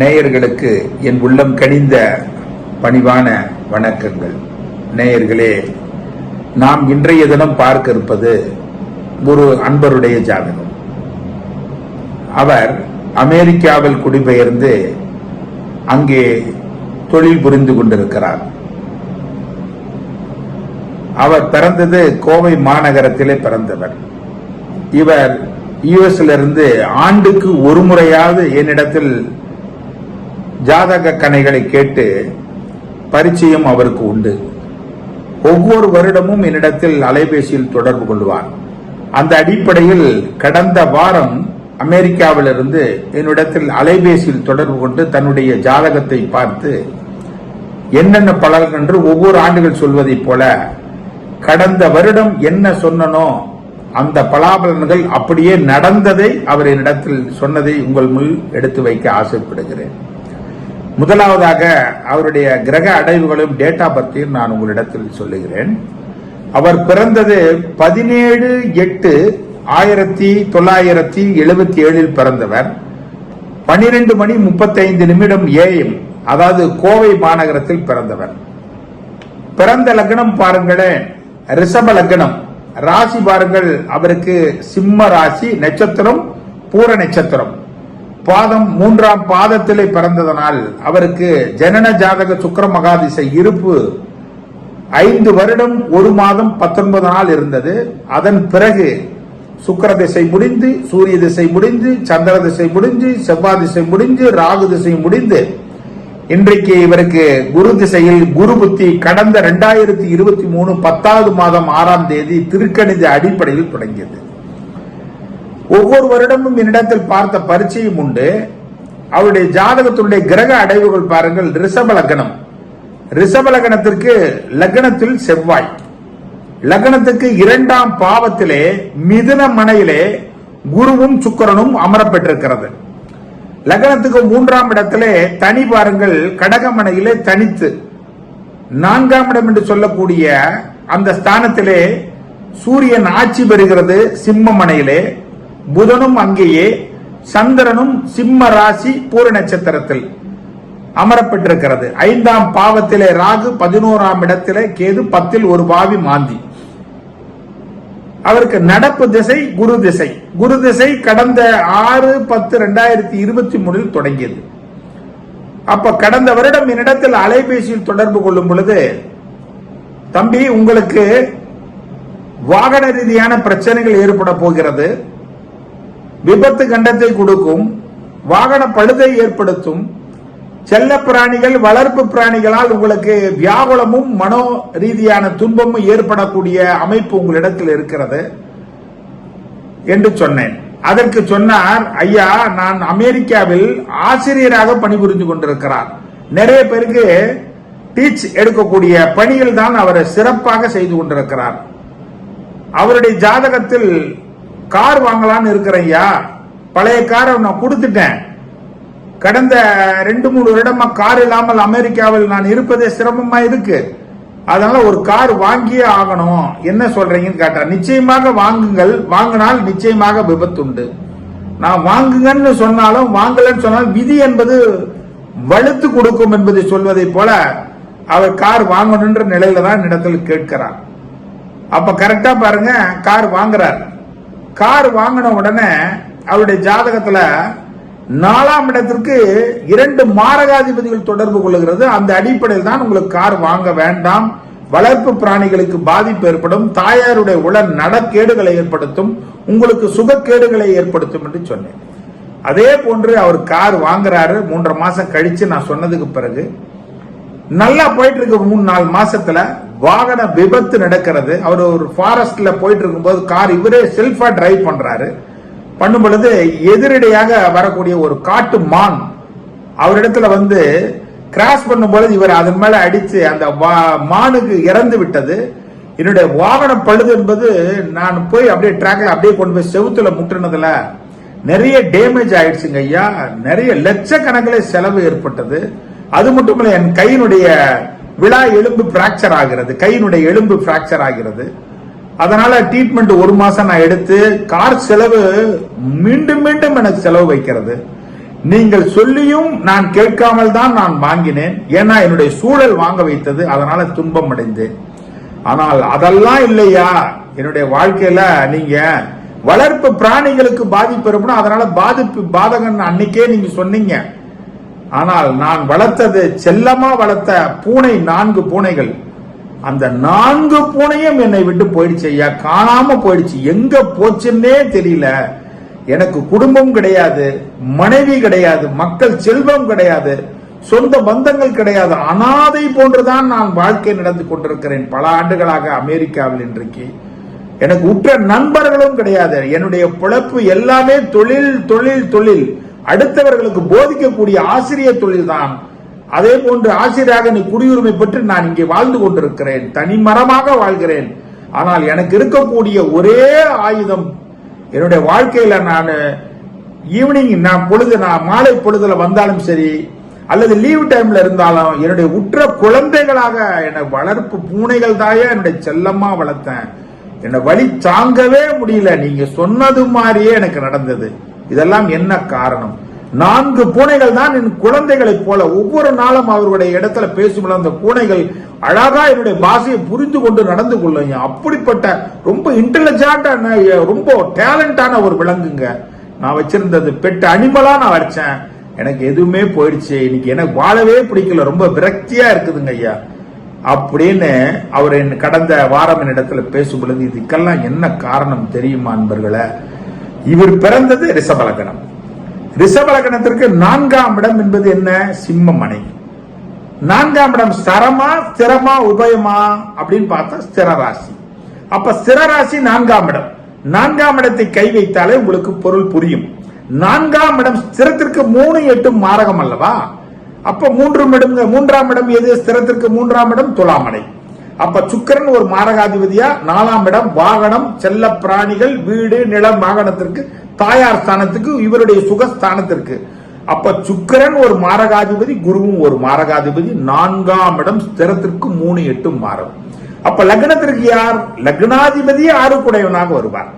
நேயர்களுக்கு என் உள்ளம் கனிந்த பணிவான வணக்கங்கள். நேயர்களே, நாம் இன்றைய தினம் பார்க்க இருப்பது ஒரு அன்பருடைய ஜாதகம். அவர் அமெரிக்காவில் குடிபெயர்ந்து அங்கே தொழில் புரிந்து கொண்டிருக்கிறார். அவர் பிறந்தது கோவை மாநகரத்திலே பிறந்தவர். இவர் யுஎஸ்ல இருந்து ஆண்டுக்கு ஒரு முறையாவது என்னிடத்தில் ஜாதக கணைகளை கேட்டு பரிச்சயம் அவருக்கு உண்டு. ஒவ்வொரு வருடமும் என்னிடத்தில் அலைபேசியில் தொடர்பு கொள்வார். அந்த அடிப்படையில் கடந்த வாரம் அமெரிக்காவிலிருந்து என்னிடத்தில் அலைபேசியில் தொடர்பு கொண்டு தன்னுடைய ஜாதகத்தை பார்த்து என்னென்ன பலன் என்று ஒவ்வொரு ஆண்டுகள் சொல்வதைப் போல கடந்த வருடம் என்ன சொன்னனோ அந்த பலாபலன்கள் அப்படியே நடந்ததை அவர் என்னிடத்தில் சொன்னதை உங்கள் முன் எடுத்து வைக்க ஆசைப்படுகிறேன். முதலாவதாக அவருடைய கிரக அடைவுகளும் டேட்டா பற்றியும் நான் உங்களிடத்தில் சொல்லுகிறேன். அவர் பிறந்தது 17/8/1977 பிறந்தவர். 12:35 AM, அதாவது கோவை மாநகரத்தில் பிறந்தவர். பிறந்த லக்னம் பாருங்களேன், ரிஷப லக்னம். ராசி பாருங்கள், அவருக்கு சிம்ம ராசி, நட்சத்திரம் பூர நட்சத்திரம், பாதம் 3ஆம் பாதத்திலே பிறந்ததனால் அவருக்கு ஜனன ஜாதக சுக்கிர மகாதிசை இருப்பு 5 வருடம் 1 மாதம் 19 நாள் இருந்தது. அதன் பிறகு சுக்கிர திசை முடிந்து, சூரிய திசை முடிந்து, சந்திர திசை முடிஞ்சு, செவ்வாய் திசை முடிஞ்சு, ராகு திசை முடிந்து இன்றைக்கு இவருக்கு குரு திசையில் குரு புத்தி கடந்த 2023 10வது மாதம் 6ஆம் தேதி திருக்கணித அடிப்படையில் தொடங்கியது. ஒவ்வொரு வருடமும் என்னிடத்தில் பார்த்த பரிச்சயம் உண்டு. அவருடைய ஜாதகத்தினுடைய கிரக அடைவுகள் பாருங்கள். ரிஷப லக்னம். ரிஷப லக்னத்திற்கு லக்னத்தில் செவ்வாய், லக்னத்துக்கு 2ஆம் பாவத்திலே மிதுன மனையிலே குருவும் சுக்கிரனும் அமரப்பெற்றிருக்கிறது. லக்னத்துக்கு 3ஆம் இடத்திலே தனி பாருங்கள், கடகமனையிலே தனித்து. 4ஆம் இடம் என்று சொல்லக்கூடிய அந்த ஸ்தானத்திலே சூரியன் ஆட்சி பெறுகிறது சிம்ம மனையிலே. புதனும் அங்கேயே, சந்திரனும் சிம்ம ராசி பூர நட்சத்திரத்தில் அமரப்பட்டிருக்கிறது. 5ஆம் பாவத்திலே ராகு, 11ஆம் இடத்திலே கேது, 10ல் ஒரு பாவி மாந்தி. அவருக்கு நடப்பு திசை குரு திசை. குரு திசை கடந்த 6/10/2023 தொடங்கியது. அப்ப கடந்த வருடம் என்னிடத்தில் அலைபேசியில் தொடர்பு கொள்ளும் பொழுது, தம்பி உங்களுக்கு வாகன ரீதியான பிரச்சனைகள் ஏற்பட போகிறது, விபத்து கண்டத்தை கொடுக்கும், வாகன பழுதை ஏற்படுத்தும், செல்ல பிராணிகள் வளர்ப்பு பிராணிகளால் உங்களுக்கு வியாகுலமும் மனோ ரீதியான துன்பமும் ஏற்படக்கூடிய அமைப்பு உங்களிடத்தில் இருக்கிறது என்று சொன்னேன். அதற்கு சொன்னார், ஐயா நான் அமெரிக்காவில் ஆசிரியராக பணிபுரிந்து கொண்டிருக்கிறார். நிறைய பேருக்கு டீச் எடுக்கக்கூடிய பணிகள் தான் அவர் சிறப்பாக செய்து கொண்டிருக்கிறார். அவருடைய ஜாதகத்தில் கார் வாங்கலான்னு இருக்கிறேன் ஐயா, பழைய காரை நான் கொடுத்துட்டேன், கடந்த 2-3 வருடமா கார் இல்லாமல் அமெரிக்காவில் நான் இருப்பதே சிரமமா இருக்கு, அதனால ஒரு கார் வாங்கியே ஆகணும், என்ன சொல்றீங்கன்னு கேட்டார். நிச்சயமாக வாங்குங்கள், வாங்கினால் நிச்சயமாக விபத்து உண்டு. நான் வாங்குங்கன்னு சொன்னாலும் வாங்கலன்னு சொன்னாலும் விதி என்பது வலுத்து கொடுக்கும் என்பதை சொல்வதை போல அவர் கார் வாங்கணுன்ற நிலையில தான் இடத்தில் கேட்கிறார். அப்ப கரெக்டா பாருங்க, கார் வாங்குறார். கார் வாங்கின உடனே அவருடைய ஜாதகத்துல 4ஆம் இடத்திற்கு 2 மாரகாதிபதிகள் தொடர்பு கொள்ளுகிறது. அந்த அடிப்படையில் தான் உங்களுக்கு கார் வாங்க வேண்டாம், வளர்ப்பு பிராணிகளுக்கு பாதிப்பு ஏற்படும், தாயாருடைய உடல் நடக்கேடுகளை ஏற்படுத்தும், உங்களுக்கு சுகக்கேடுகளை ஏற்படுத்தும் என்று சொன்னேன். அதே போன்று அவர் கார் வாங்குறாரு. 3.5 மாசம் கழிச்சு நான் சொன்னதுக்கு பிறகு நல்லா போயிட்டு இருக்கு. 3-4 மாசத்துல வாகன விபத்து நடக்கிறது. அவர் ஒரு ஃபாரஸ்ட்ல போயிட்டு இருக்கும்போது கார் இவரே செல்ஃபா டிரைவ் பண்றாரு. பண்ணும் பொழுது எதிரடியாக வரக்கூடிய ஒரு காட்டு மான் அவரிடத்துல வந்து கிராஸ் பண்ணும்போது இவர் அதன் மேல அடிச்சு அந்த மானுக்கு இறந்து விட்டது. என்னுடைய வாகன பழுது என்பது நான் போய் அப்படியே டிராக்ல அப்படியே கொண்டு போய் செவுத்துல முட்டுனதுல நிறைய டேமேஜ் ஆயிடுச்சுங்க ஐயா, நிறைய லட்சக்கணக்கில் செலவு ஏற்பட்டது. அது மட்டும் இல்ல, என் கையினுடைய விழா எலும்பு பிராக்சர் ஆகிறது, கையினுடைய எலும்பு பிராக்சர் ஆகிறது. அதனால ட்ரீட்மெண்ட் 1 மாசம் நான் எடுத்து கார் செலவு மீண்டும் மீண்டும் எனக்கு செலவு வைக்கிறது. நீங்கள் சொல்லியும் நான் கேட்காமல் தான் நான் வாங்கினேன். ஏன்னா என்னுடைய சூழல் வாங்க வைத்தது, அதனால துன்பம் அடைந்தேன். ஆனால் அதெல்லாம் இல்லையா என்னுடைய வாழ்க்கையில. நீங்க வளர்ப்பு பிராணிகளுக்கு பாதிப்பு இருக்கணும், அதனால பாதகன் அன்னைக்கே நீங்க சொன்னீங்க. ஆனால் நான் வளர்த்தது, செல்லமா வளர்த்த பூனை 4 பூனைகள், அந்த 4 பூனையும் என்னை விட்டு போயிடுச்சு ஐயா, காணாம போயிடுச்சு. எங்க போச்சுன்னே தெரியல. எனக்கு குடும்பம் கிடையாது, மனைவி கிடையாது, மக்கள் செல்வம் கிடையாது, சொந்த பந்தங்கள் கிடையாது, அனாதை போன்றுதான் நான் வாழ்க்கை நடந்து கொண்டிருக்கிறேன் பல ஆண்டுகளாக அமெரிக்காவில். இன்றைக்கு எனக்கு உற்ற நண்பர்களும் கிடையாது. என்னுடைய பிழைப்பு எல்லாமே தொழில் தொழில் தொழில், அடுத்தவர்களுக்கு போதிக்கக்கூடிய ஆசிரியர் தொழில் தான். அதே போன்று ஆசிரியராக நீ குடியுரிமை பெற்று நான் இங்கே வாழ்ந்து கொண்டிருக்கிறேன், தனிமரமாக வாழ்கிறேன். ஆனால் எனக்கு இருக்கக்கூடிய ஒரே ஆயுதம், என்னுடைய வாழ்க்கையில நான் ஈவினிங் நான் மாலை பொழுதுல வந்தாலும் சரி, அல்லது லீவ் டைம்ல இருந்தாலும் என்னுடைய உற்ற குழந்தைகளாக என்னை வளர்ப்பு பூனைகள் தாயே என்னுடைய செல்லமா வளர்த்தேன். என்னை வழி தாங்கவே முடியல. நீங்க சொன்னது மாதிரியே எனக்கு நடந்தது. இதெல்லாம் என்ன காரணம்? 4 பூனைகள் தான் என் குழந்தைகளை போல ஒவ்வொரு நாளும் அவர்களுடைய இடத்துல பேசும்போது அந்த பூனைகள் அழகா என்னுடைய பாஷையை புரிந்து கொண்டு நடந்து கொள்ளுங்க. அப்படிப்பட்ட ரொம்ப இன்டெலிஜென்டான, ரொம்ப டேலண்டான ஒரு விலங்குங்க. நான் வச்சிருந்தது பெட் அனிமலா நான் வச்சேன். எனக்கு எதுவுமே போயிடுச்சு. இன்னைக்கு எனக்கு வாழவே பிடிக்கல, ரொம்ப விரக்தியா இருக்குதுங்க ஐயா அப்படின்னு அவர் கடந்த வாரம் என்னிடத்துல பேசும்பொழுது, இதுக்கெல்லாம் என்ன காரணம் தெரியுமா அன்பர்களே? இவர் பிறந்தது ரிஷபலக்கணம். ரிஷபலக்கணத்திற்கு 4ஆம் இடம் என்பது என்ன? சிம்மமனை. 4ஆம் இடம் சரமா ஸ்திரமா உபயமா அப்படின்னு பார்த்தா ஸ்திர ராசி. அப்ப ஸ்திர ராசி 4ஆம் இடம். 4ஆம் இடத்தை கை வைத்தாலே உங்களுக்கு பொருள் புரியும். 4ஆம் இடம் ஸ்திரத்திற்கு 3 8 மாரகம் அல்லவா? அப்ப 3ஆம் இடம் எது? ஸ்திரத்திற்கு 3ஆம் இடம் துலாமனை. அப்ப சுக்கிரன் ஒரு மாரகாதிபதியா 4ஆம் இடம் வாகனம், செல்ல பிராணிகள், வீடு, நிலம், வாகனத்திற்கு, தாயார் ஸ்தானத்துக்கு, இவருடைய சுகஸ்தானத்திற்கு. அப்ப சுக்கிரன் ஒரு மாரகாதிபதி, குருவும் ஒரு மாரகாதிபதி. 4ஆம் இடம் ஸ்திரத்திற்கு 3 8 மாரகம். அப்ப லக்னத்திற்கு யார்? லக்னாதிபதி 6 குடையவனாக வருவார்.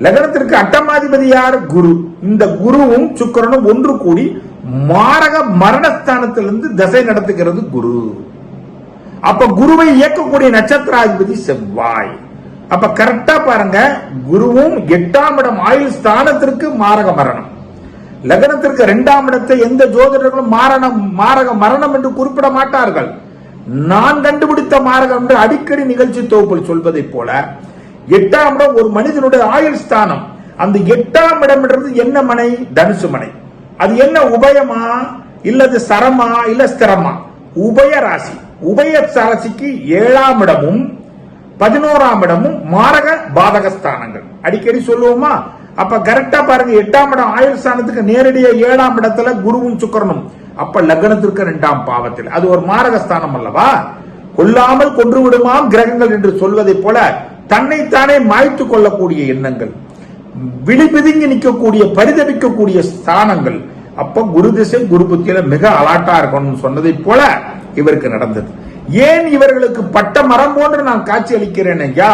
லக்னத்திற்கு அட்டமாதிபதி யார்? குரு. இந்த குருவும் சுக்கிரனும் ஒன்று கூடி மாரக மரணஸ்தானத்திலிருந்து தசை நடத்துகிறது குரு. அப்ப குருவை இயக்கக்கூடிய நட்சத்திராதிபதி செவ்வாய். அப்ப கரெக்டா பாருங்க, குருவும் 8ஆம் இடம் ஆயுள் ஸ்தானத்திற்கு மாரக மரணம். லக்னத்திற்கு 2ஆம் இடத்தை எந்த ஜோதிடர்களும் மாரக மரணம் என்று குறிப்பிட மாட்டார்கள். நான் கண்டுபிடித்த மாரகம் என்று அடிக்கடி நிகழ்ச்சி தொகுப்பில் சொல்வதை போல 8ஆம் இடம் ஒரு மனிதனுடைய ஆயுள் ஸ்தானம். அந்த 8ஆம் இடம் என்ன மனை? தனுசு மனை. அது என்ன? உபயமா இல்லது சரமா இல்ல ஸ்திரமா? உபய ராசி. உபய ராசிக்கு 7ஆம் இடமும் 11ஆம் இடமும் மாரக பாதக ஸ்தானங்கள். அடிக்கடி சொல்லுவோமா? அப்ப கரெக்டா பாருங்க, 8ஆம் இடம் ஆயுள் ஸ்தானத்துக்கு நேரடியாக 7ஆம் இடத்துல குருவும் சுக்கிரனும். அப்ப லக்னத்திற்கு 2ஆம் பாவத்தில். அது ஒரு மாரக ஸ்தானம் அல்லவா? கொல்லாமல் கொன்று விடுமாம் கிரகங்கள் என்று சொல்வதை போல தன்னைத்தானே மாய்த்துக் கொள்ளக்கூடிய எண்ணங்கள், விழிபிதுங்கி நிற்கக்கூடிய, பரிதவிக்கக்கூடிய ஸ்தானங்கள். அப்ப குரு திசை குரு புத்தியில மிக அலாட்டா இருக்கணும்னு சொன்னதை போல இவருக்கு நடந்தது. ஏன் இவர்களுக்கு பட்ட மரம் போன்று நான் காட்சி அளிக்கிறேன் ஐயா?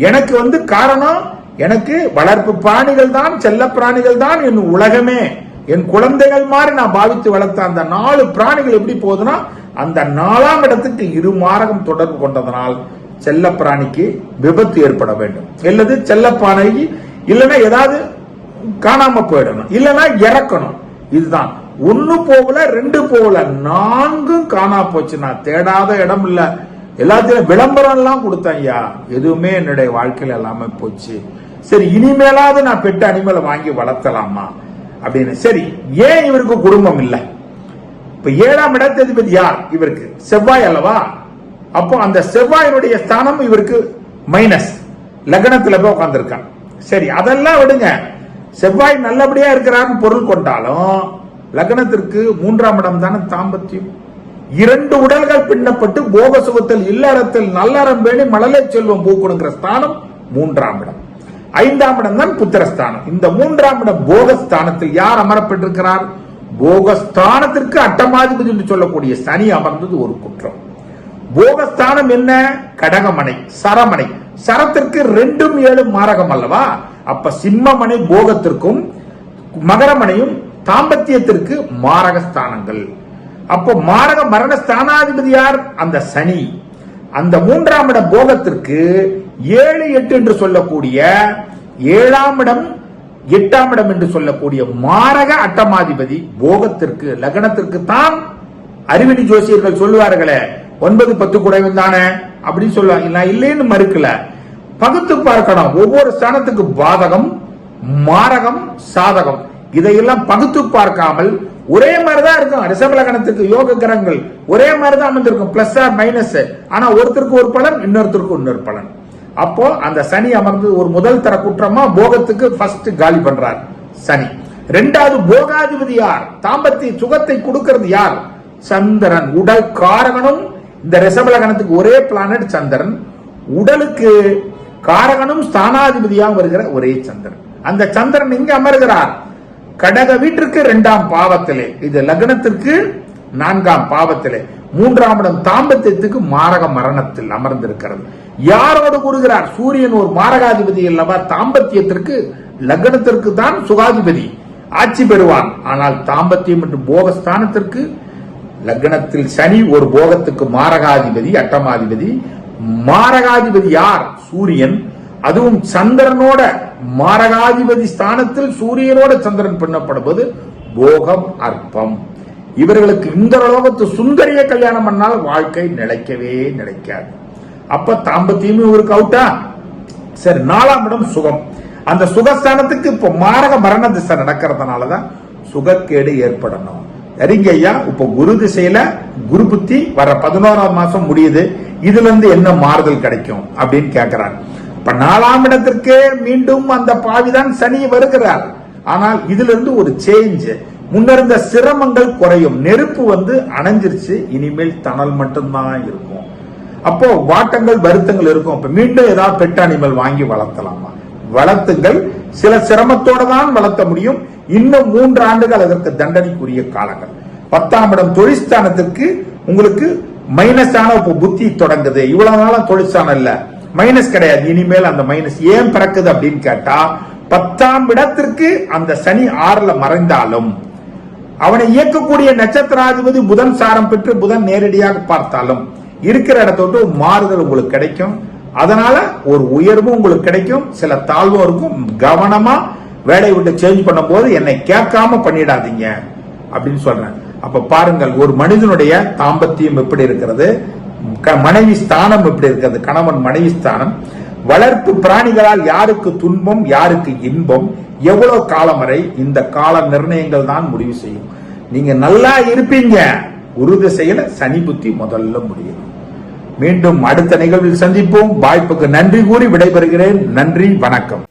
எனக்கு காரணம், எனக்கு வளர்ப்பு பிராணிகள் தான், செல்ல பிராணிகள் தான் என் உலகமே. என் குழந்தைகள் மாதிரி நான் பாவித்து வளர்த்த அந்த 4 பிராணிகள் எப்படி போகுதுன்னா, அந்த 4ஆம் இடத்துக்கு 2 மாரகம் தொடர்பு கொண்டதனால் செல்ல பிராணிக்கு விபத்து ஏற்பட வேண்டும், இல்லது செல்ல பிராணிக்கு இல்லைன்னா ஏதாவது காணாம போயிடணும், இல்லைன்னா இறக்கணும். இதுதான். 1 போகல, 2 போகல, 4 காணா போச்சு. நான் தேடாத இடம் இல்ல, எல்லாத்தையும் விளம்பரம் எல்லாம் கொடுத்தேன் ஐயா, எதுவுமே என்னுடைய வாழ்க்கையில எல்லாமே போச்சு. சரி, இனிமேலாவது நான் பெட்ட அனிமலை வாங்கி வளர்த்தலாமா அப்படின்னு. சரி, ஏன் இவருக்கு குடும்பம் இல்ல? இப்ப 7ஆம் இடத்ததிபதி யார்? இவருக்கு செவ்வாய் அல்லவா? அப்போ அந்த செவ்வாயினுடைய ஸ்தானம் இவருக்கு மைனஸ், லக்னத்துல போய் உட்கார்ந்திருக்கான். சரி, அதெல்லாம் விடுங்க. செவ்வாய் நல்லபடியா இருக்கிறான்னு பொருள் கொண்டாலும் லக்னத்திற்கு 3ஆம் இடம் தானே தாம்பத்தியம். 2 உடல்கள் பின்னப்பட்டு போக சுகத்தில் இல்லறத்தில் நல்லறம் பேணி மழலை செல்வம் பூக்கணுங்கிற ஸ்தானம் 3ஆம் இடம். 5ஆம் இடம் தான் புத்திரஸ்தானம். இந்த 3ஆம் இடம் போகஸ்தானத்தில் யார் அமரப்பட்டிருக்கிறார்? போகஸ்தானத்திற்கு அட்டமாதிபதி என்று சொல்லக்கூடிய சனி அமர்ந்தது ஒரு குற்றம். போகஸ்தானம் என்ன? கடகமனை, சரமனை. சரத்திற்கு 2 7 மாரகம் அல்லவா? அப்ப சிம்மமனை போகத்திற்கும், மகரமனையும் தாம்பத்தியத்திற்கு மாரக ஸ்தானங்கள். அப்போ மாரக மரண ஸ்தானாதிபதி யார்? அந்த சனி. அந்த 3ஆம் இடம் போகத்திற்கு 7, 8 என்று சொல்லக்கூடிய 7ஆம் இடம் 8ஆம் இடம் என்று சொல்லக்கூடிய மாரக அட்டமாதிபதி போகத்திற்கு லக்னத்திற்கு தான் அறிவினி ஜோசியர்கள் சொல்லுவார்களே 9, 10 குடைவன் தானே அப்படின்னு சொல்லுவாங்க. நான் இல்லைன்னு மறுக்கல, பகுத்து பார்க்கணும். ஒவ்வொரு ஸ்தானத்துக்கு பாதகம், மாரகம், சாதகம் இதையெல்லாம் பகுத்து பார்க்காமல் ஒரே மாதிரிதான் இருக்கும். ரிஷப லக்னத்துக்கு யோக கிரகங்கள் ஒரே மாதிரிதான் அமர்ந்திருக்கும், பிளஸ் ஆர் மைனஸ். ஆனா ஒருத்தருக்கு ஒரு பலன், இன்னொருத்தருக்கு இன்னொரு பலன். அப்போ அந்த சனி அமர்ந்து ஒரு முதல் தர குற்றமா போகத்துக்கு ஃபர்ஸ்ட் காலி பண்றார் சனி. 2வது போகாதிபதி யார்? தாம்பத்திய சுகத்தை கொடுக்கிறது யார்? சந்திரன். உடல் காரகனும் இந்த ரிஷப லக்னத்துக்கு ஒரே பிளானட் சந்திரன். உடலுக்கு காரகனும் ஸ்தானாதிபதியாக வருகிற ஒரே சந்திரன். அந்த சந்திரன் இங்க அமர்கிறார் கடக வீட்டிற்கு 2ஆம் பாவத்திலே, இது லக்னத்திற்கு 4ஆம் பாவத்திலே. 3ஆம் இடம் தாம்பத்தியத்துக்கு மாரக மரணத்தில் அமர்ந்திருக்கிறது. யாரோடு கூறுகிறார்? சூரியன் ஒரு மாரகாதிபதி அல்லவா? தாம்பத்தியத்திற்கு லக்னத்திற்கு தான் சுகாதிபதி, ஆட்சி பெறுவான். ஆனால் தாம்பத்தியம் என்று போகஸ்தானத்திற்கு லக்னத்தில் சனி ஒரு போகத்துக்கு மாரகாதிபதி, அட்டமாதிபதி. மாரகாதிபதி யார்? சூரியன். அதுவும் சந்திரனோட மாரகாதிபதி ஸ்தானத்தில் சூரியனோட சந்திரன் பண்ணப்படுவது போகம் அற்பம். இவர்களுக்கு இந்த லோகத்து சுந்தரிய கல்யாணம் பண்ணால் வாழ்க்கை நிலைக்கவே நிலைக்காது. அப்ப தாம்பத்தியமும் இவருக்கு அவுட்டா. சரி, 4ஆம் இடம் சுகம். அந்த சுகஸ்தானத்துக்கு இப்ப மாரக மரண திசை நடக்கிறதுனாலதான் சுகக்கேடு ஏற்படணும். சரிங்க ஐயா, இப்ப குரு திசையில குரு புத்தி வர 11ஆம் மாசம் முடியுது. இதுல இருந்து என்ன மாறுதல் கிடைக்கும் அப்படின்னு கேட்கிறார். இப்ப 4ஆம் இடத்திற்கே மீண்டும் அந்த பாவிதான் சனி வருகிறார். ஆனால் இதுல இருந்து ஒரு சேஞ்ச், முன்னிருந்த சிரமங்கள் குறையும். நெருப்பு அணைஞ்சிருச்சு, இனிமேல் தணல் மட்டும்தான் இருக்கும். அப்போ வாட்டங்கள் வருத்தங்கள் இருக்கும். இப்ப மீண்டும் ஏதாவது பெட் அனிமல் வாங்கி வளர்த்தலாமா? வளர்த்துங்கள். சில சிரமத்தோட தான் வளர்த்த முடியும். இன்னும் 3 ஆண்டுகள் அதற்கு தண்டனைக்குரிய காலங்கள். 10ஆம் இடம் தொழிற்ஸ்தானத்திற்கு உங்களுக்கு மைனஸ் ஆன புத்தி தொடங்குது. இவ்வளவு நாளும் தொழிற்ஸ்தானம் இல்ல, மைனஸ் கிடையாது. இனிமேல் அந்த மைனஸ் ஏன் பிறக்குது அப்படின்னு கேட்டா, 10ஆம் இடத்திற்கு அந்த சனி 6ல மறைந்தாலும் அவனை இயக்கக்கூடிய நட்சத்திராதிபதி புதன் சாரம் பெற்று புதன் நேரடியாக பார்த்தாலும் இருக்கிற இடத்தோட்டு மாறுதல் உங்களுக்கு கிடைக்கும். அதனால ஒரு உயர்வும் உங்களுக்கு கிடைக்கும், சில தாழ்வும் இருக்கும். கவனமா வேலையை விட்டு சேஞ்ச் பண்ணும் போது என்னை கேட்காம பண்ணிடாதீங்க அப்படின்னு சொல்றேன். அப்ப பாருங்கள், ஒரு மனிதனுடைய தாம்பத்தியம் எப்படி இருக்கிறது, மனைவி ஸ்தானம் எப்படி இருக்கிறது, கணவன் மனைவி ஸ்தானம், வளர்ப்பு பிராணிகளால் யாருக்கு துன்பம் யாருக்கு இன்பம், எவ்வளவு காலம் வரை, இந்த கால நிர்ணயங்கள் தான் முடிவு செய்யும். நீங்க நல்லா இருப்பீங்க, குரு திசையில சனி புத்தி முதல்ல முடியும். மீண்டும் அடுத்த நிகழ்வில் சந்திப்போம். வாய்ப்புக்கு நன்றி கூறி விடைபெறுகிறேன். நன்றி, வணக்கம்.